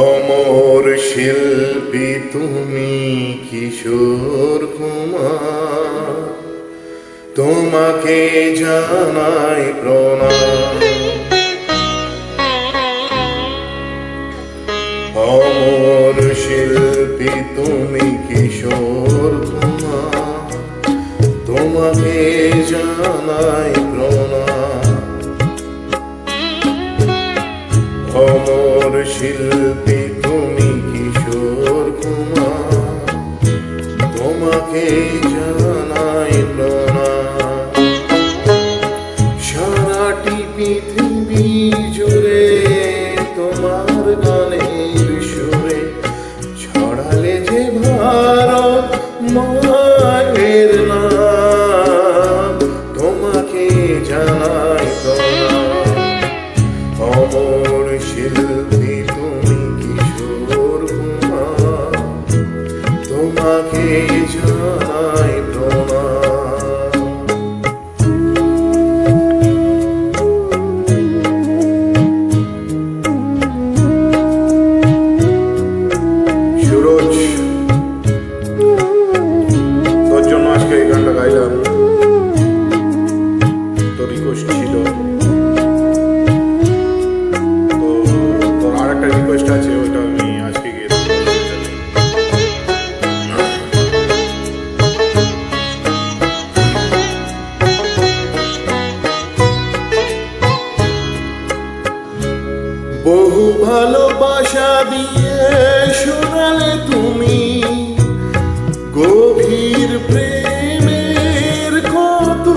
অমর শিল্পী তুমি কিশোর কুমার, তোমাকে জানাই প্রণাম। অমর শিল্পী তুমি কিশোর কুমার, তোমাকে জানাই প্রণাম। অমর শিল্পী তুমি কিশোর কুমার, তোমাকে জানাই প্রণাম। সারাটি পৃথিবী জুড়ে তোমার গানের সুরে ছড়ালে যে ভারত মায়ের নাম, তোমাকে জানাই প্রণাম। অমর শিল্পী তুমি কিশোর কুমার, তোমাকে জানাই প্রণাম। সুরজ, তোর জন্য আজকে এই গানটা গাইলাম। তোর রিকোয়েস্ট ছিল, তো তোর আর একটা রিকোয়েস্ট আছে, ওইটা আমি আজকে গিয়ে বহু ভালোবাসা দিয়ে শোনালে তুমি গভীর প্রেমের কত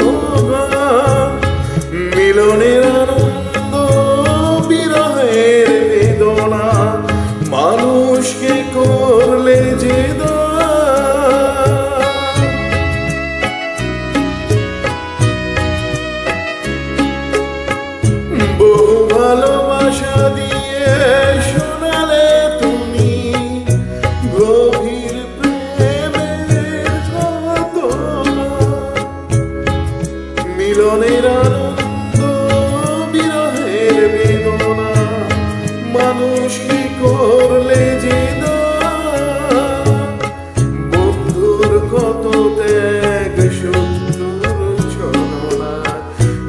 গান। মিলনের আনন্দ, বিরহের বেদনা, মানুষকে করলে যে দান। বহু ভালোবাসা দিয়ে শোনালে তুমি গভীর প্রেমের কত গান। মিলনের আনন্দ, বিরহের বেদনা, মানুষকে করলে যে দান। বন্ধুর কত ত্যাগ, সুন্দর ছলনা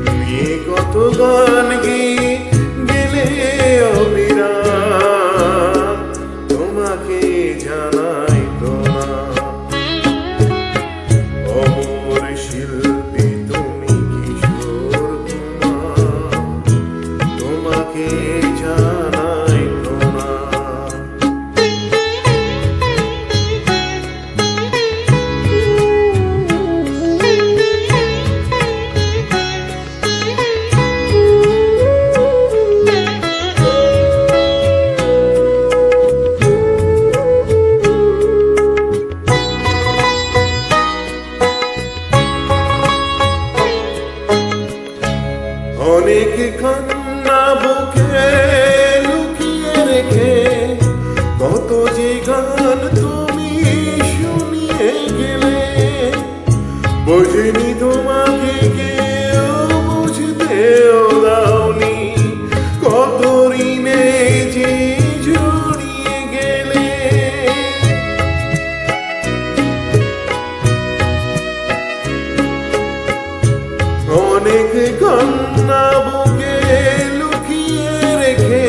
নিয়ে কত গান গেয়ে গেলে অবিরাম, তোমাকে জানাই প্রণাম। অমর শিল্পী তুমি কিশোর কুমার, তোমাকে জানাই প্রণাম। অনেক কান্না বুকে লুকিয়ে রেখে কত যে গান তুমি শুনিয়ে গেলে। বোঝেনি তোমাকে কেউ, বুঝতেও দাওনি, কত ঋণে যে জড়িয়ে গেলে। অনেক কান্না বুকে লুকিয়ে রেখে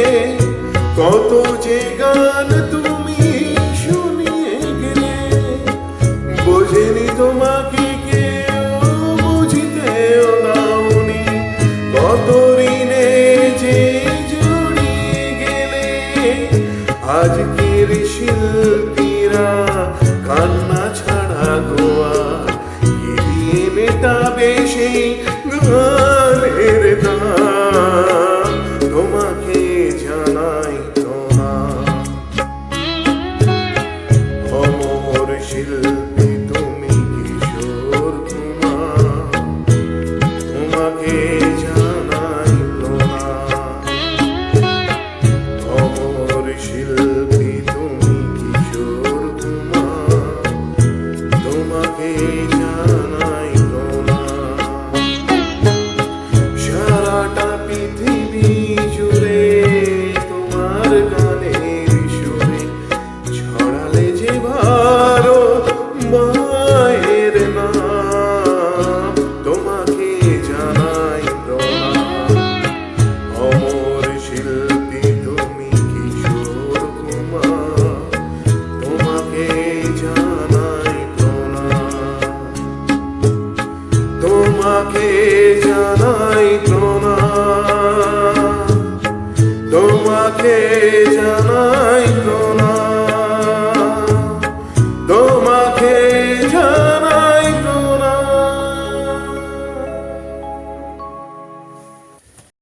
কত যে গান তুমি শুনিয়ে গেলে। বোঝেনি তোমাকে কেউ, তোমাকে জানাই প্রণাম।